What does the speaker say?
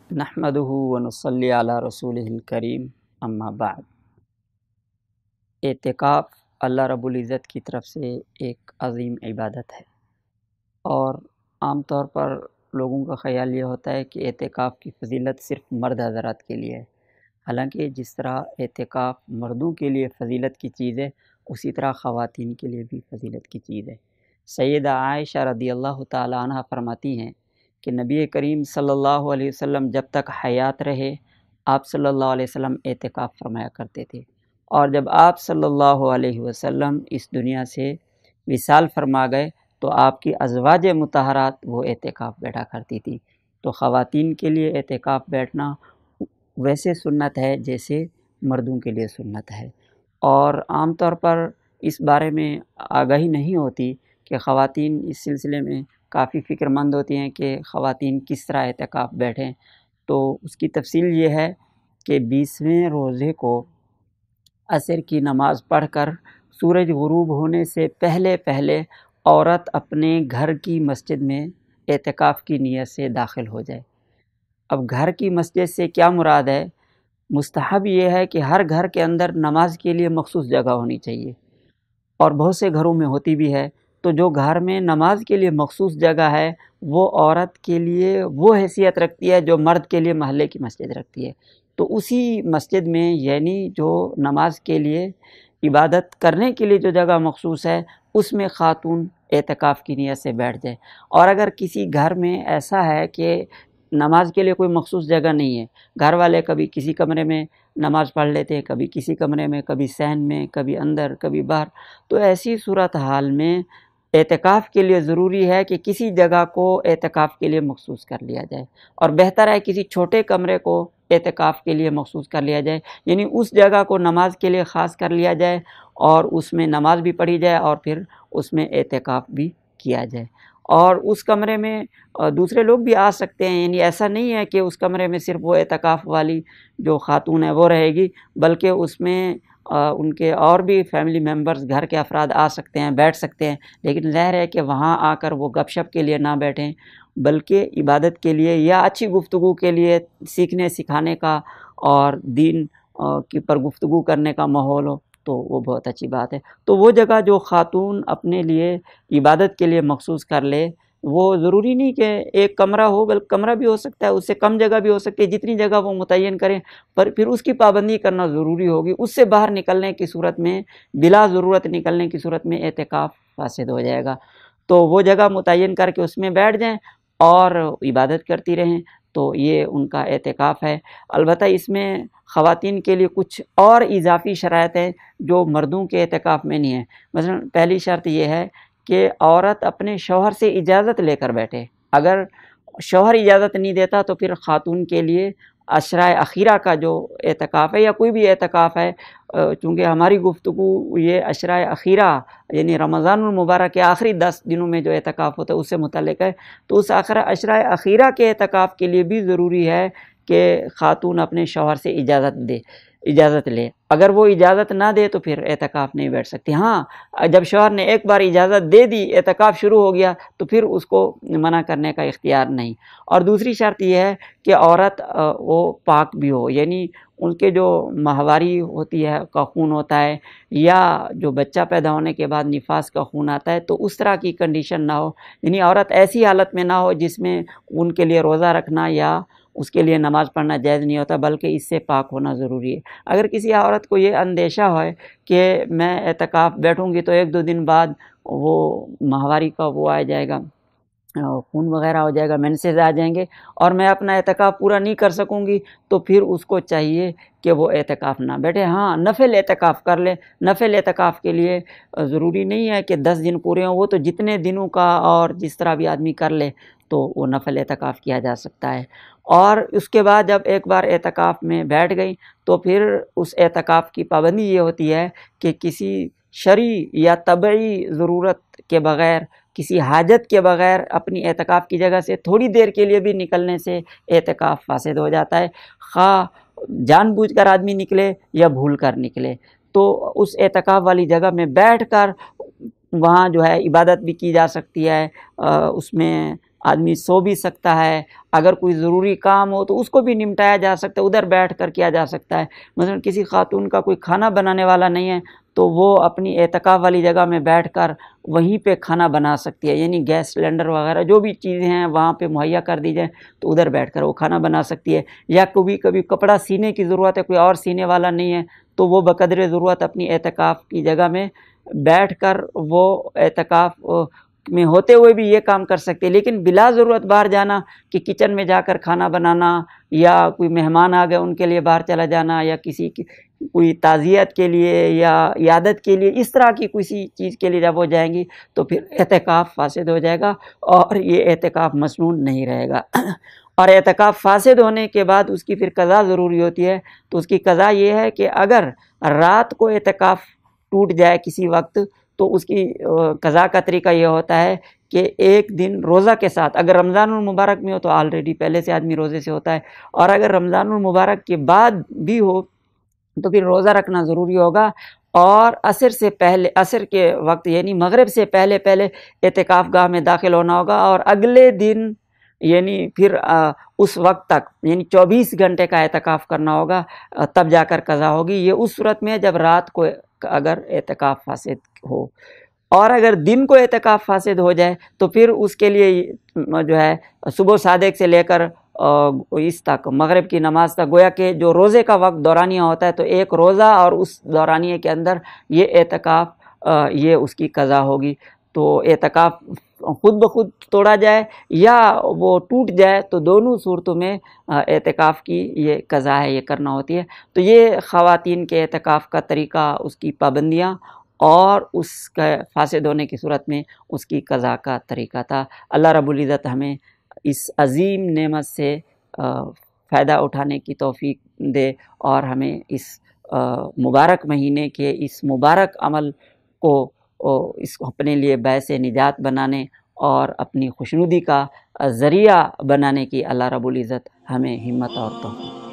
نحمدہ ونصلی علی رسولہ الکریم اما بعد۔ اعتکاف اللہ رب العزت کی طرف سے ایک عظیم عبادت ہے، اور عام طور پر لوگوں کا خیال یہ ہوتا ہے کہ اعتکاف کی فضیلت صرف مرد حضرات کے لیے ہے، حالانکہ جس طرح اعتکاف مردوں کے لیے فضیلت کی چیز ہے، اسی طرح خواتین کے لیے بھی فضیلت کی چیز ہے۔ سیدہ عائشہ رضی اللہ تعالی عنہ فرماتی ہیں کہ نبی کریم صلی اللہ علیہ وسلم جب تک حیات رہے، آپ صلی اللہ علیہ وسلم اعتکاف فرمایا کرتے تھے، اور جب آپ صلی اللہ علیہ وسلم اس دنیا سے وصال فرما گئے تو آپ کی ازواج مطہرات وہ اعتکاف بیٹھا کرتی تھی۔ تو خواتین کے لیے اعتکاف بیٹھنا ویسے سنت ہے جیسے مردوں کے لیے سنت ہے، اور عام طور پر اس بارے میں آگاہی نہیں ہوتی کہ خواتین اس سلسلے میں کافی فکر مند ہوتی ہیں کہ خواتین کس طرح اعتکاف بیٹھیں۔ تو اس کی تفصیل یہ ہے کہ 20ویں روزے کو عصر کی نماز پڑھ کر سورج غروب ہونے سے پہلے عورت اپنے گھر کی مسجد میں اعتکاف کی نیت سے داخل ہو جائے۔ اب گھر کی مسجد سے کیا مراد ہے؟ مستحب یہ ہے کہ ہر گھر کے اندر نماز کے لیے مخصوص جگہ ہونی چاہیے، اور بہت سے گھروں میں ہوتی بھی ہے۔ تو جو گھر میں نماز کے لیے مخصوص جگہ ہے وہ عورت کے لیے وہ حیثیت رکھتی ہے جو مرد کے لیے محلے کی مسجد رکھتی ہے۔ تو اسی مسجد میں، یعنی جو نماز کے لیے، عبادت کرنے کے لیے جو جگہ مخصوص ہے، اس میں خاتون اعتکاف کی نیت سے بیٹھ جائے۔ اور اگر کسی گھر میں ایسا ہے کہ نماز کے لیے کوئی مخصوص جگہ نہیں ہے، گھر والے کبھی کسی کمرے میں نماز پڑھ لیتے ہیں، کبھی کسی کمرے میں، کبھی صحن میں، کبھی اندر، کبھی باہر، تو ایسی صورتحال میں اعتکاف کے لیے ضروری ہے کہ کسی جگہ کو اعتکاف کے لیے مخصوص کر لیا جائے، اور بہتر ہے کسی چھوٹے کمرے کو اعتکاف کے لیے مخصوص کر لیا جائے، یعنی اس جگہ کو نماز کے لیے خاص کر لیا جائے، اور اس میں نماز بھی پڑھی جائے اور پھر اس میں اعتکاف بھی کیا جائے۔ اور اس کمرے میں دوسرے لوگ بھی آ سکتے ہیں، یعنی ایسا نہیں ہے کہ اس کمرے میں صرف وہ اعتکاف والی جو خاتون ہے وہ رہے گی، بلکہ اس میں ان کے اور بھی فیملی ممبرز، گھر کے افراد آ سکتے ہیں، بیٹھ سکتے ہیں، لیکن ظاہر ہے کہ وہاں آ کر وہ گپ شپ کے لیے نہ بیٹھیں، بلکہ عبادت کے لیے یا اچھی گفتگو کے لیے، سیکھنے سکھانے کا اور دین کی پر گفتگو کرنے کا ماحول ہو تو وہ بہت اچھی بات ہے۔ تو وہ جگہ جو خاتون اپنے لیے عبادت کے لیے مخصوص کر لے، وہ ضروری نہیں کہ ایک کمرہ ہو، بلکہ کمرہ بھی ہو سکتا ہے، اس سے کم جگہ بھی ہو سکتی ہے، جتنی جگہ وہ متعین کریں، پر پھر اس کی پابندی کرنا ضروری ہوگی۔ اس سے باہر نکلنے کی صورت میں، بلا ضرورت نکلنے کی صورت میں اعتکاف فاسد ہو جائے گا۔ تو وہ جگہ متعین کر کے اس میں بیٹھ جائیں اور عبادت کرتی رہیں، تو یہ ان کا اعتکاف ہے۔ البتہ اس میں خواتین کے لیے کچھ اور اضافی شرائط ہیں جو مردوں کے اعتکاف میں نہیں ہیں۔ مثلا پہلی شرط یہ ہے کہ عورت اپنے شوہر سے اجازت لے کر بیٹھے۔ اگر شوہر اجازت نہیں دیتا تو پھر خاتون کے لیے عشرۂ اخیرہ کا جو اعتکاف ہے، یا کوئی بھی اعتکاف ہے، چونکہ ہماری گفتگو یہ عشرۂ اخیرہ یعنی رمضان المبارک کے آخری 10 دنوں میں جو اعتکاف ہوتا ہے اس سے متعلق ہے، تو اس عشرۂ اخیرہ کے اعتکاف کے لیے بھی ضروری ہے کہ خاتون اپنے شوہر سے اجازت لے۔ اگر وہ اجازت نہ دے تو پھر اعتکاف نہیں بیٹھ سکتی۔ ہاں، جب شوہر نے ایک بار اجازت دے دی، اعتکاف شروع ہو گیا، تو پھر اس کو منع کرنے کا اختیار نہیں۔ اور دوسری شرط یہ ہے کہ عورت وہ پاک بھی ہو، یعنی ان کے جو ماہواری ہوتی ہے کا خون ہوتا ہے، یا جو بچہ پیدا ہونے کے بعد نفاس کا خون آتا ہے، تو اس طرح کی کنڈیشن نہ ہو، یعنی عورت ایسی حالت میں نہ ہو جس میں ان کے لیے روزہ رکھنا یا اس کے لیے نماز پڑھنا جائز نہیں ہوتا، بلکہ اس سے پاک ہونا ضروری ہے۔ اگر کسی عورت کو یہ اندیشہ ہے کہ میں اعتکاف بیٹھوں گی تو 1-2 دن بعد وہ ماہواری کا وہ آ جائے گا، خون وغیرہ ہو جائے گا، مینسز آ جائیں گے، اور میں اپنا اعتکاف پورا نہیں کر سکوں گی، تو پھر اس کو چاہیے کہ وہ اعتکاف نہ بیٹھے۔ ہاں، نفل اعتکاف کر لے۔ نفل اعتکاف کے لیے ضروری نہیں ہے کہ 10 دن پورے ہوں، وہ تو جتنے دنوں کا اور جس طرح بھی آدمی کر لے تو وہ نفل اعتکاف کیا جا سکتا ہے۔ اور اس کے بعد جب ایک بار اعتکاف میں بیٹھ گئی تو پھر اس اعتکاف کی پابندی یہ ہوتی ہے کہ کسی شرعی یا طبعی ضرورت کے بغیر، کسی حاجت کے بغیر اپنی اعتکاف کی جگہ سے تھوڑی دیر کے لیے بھی نکلنے سے اعتکاف فاسد ہو جاتا ہے، خواہ جان بوجھ کر آدمی نکلے یا بھول کر نکلے۔ تو اس اعتکاف والی جگہ میں بیٹھ کر وہاں جو ہے عبادت بھی کی جا سکتی ہے، اس میں آدمی سو بھی سکتا ہے، اگر کوئی ضروری کام ہو تو اس کو بھی نمٹایا جا سکتا ہے، ادھر بیٹھ کر کیا جا سکتا ہے۔ مثلا کسی خاتون کا کوئی کھانا بنانے والا نہیں ہے تو وہ اپنی اعتکاف والی جگہ میں بیٹھ کر وہیں پہ کھانا بنا سکتی ہے، یعنی گیس سلنڈر وغیرہ جو بھی چیزیں ہیں وہاں پہ مہیا کر دی جائیں تو ادھر بیٹھ کر وہ کھانا بنا سکتی ہے۔ یا کبھی کپڑا سینے کی ضرورت ہے، کوئی اور سینے والا نہیں ہے تو وہ بقدر ضرورت اپنی اعتکاف کی جگہ میں بیٹھ کر وہ اعتکاف میں ہوتے ہوئے بھی یہ کام کر سکتے ہیں۔ لیکن بلا ضرورت باہر جانا کہ کچن میں جا کر کھانا بنانا، یا کوئی مہمان آ گئے ان کے لیے باہر چلا جانا، یا کسی کی کوئی تعزیت کے لیے یا عیادت کے لیے، اس طرح کی کسی چیز کے لیے جب وہ جائیں گی تو پھر اعتکاف فاسد ہو جائے گا اور یہ اعتکاف مسنون نہیں رہے گا۔ اور اعتکاف فاسد ہونے کے بعد اس کی پھر قضا ضروری ہوتی ہے، تو اس کی قضا یہ ہے کہ اگر رات کو اعتکاف ٹوٹ جائے کسی وقت تو اس کی قضا کا طریقہ یہ ہوتا ہے کہ ایک دن روزہ کے ساتھ، اگر رمضان المبارک میں ہو تو آلریڈی پہلے سے آدمی روزے سے ہوتا ہے، اور اگر رمضان المبارک کے بعد بھی ہو تو پھر روزہ رکھنا ضروری ہوگا، اور عصر سے پہلے، عصر کے وقت یعنی مغرب سے پہلے اعتکاف گاہ میں داخل ہونا ہوگا، اور اگلے دن یعنی پھر اس وقت تک یعنی 24 گھنٹے کا اعتکاف کرنا ہوگا، تب جا کر قضا ہوگی۔ یہ اس صورت میں جب رات کو اگر اعتکاف فاسد ہو، اور اگر دن کو اعتکاف فاسد ہو جائے تو پھر اس کے لیے جو ہے صبح صادق سے لے کر اس تک مغرب کی نماز تک، گویا کہ جو روزے کا وقت دورانیہ ہوتا ہے تو ایک روزہ اور اس دورانیہ کے اندر یہ اعتکاف یہ اس کی قضا ہوگی۔ تو اعتکاف خود بخود توڑا جائے یا وہ ٹوٹ جائے تو دونوں صورتوں میں اعتکاف کی یہ قضا ہے، یہ کرنا ہوتی ہے۔ تو یہ خواتین کے اعتکاف کا طریقہ، اس کی پابندیاں اور اس کا فاسد ہونے کی صورت میں اس کی قضا کا طریقہ تھا۔ اللہ رب العزت ہمیں اس عظیم نعمت سے فائدہ اٹھانے کی توفیق دے، اور ہمیں اس مبارک مہینے کے اس مبارک عمل کو اس کو اپنے لیے باعث نجات بنانے اور اپنی خوشنودی کا ذریعہ بنانے کی اللہ رب العزت ہمیں ہمت اور توفیق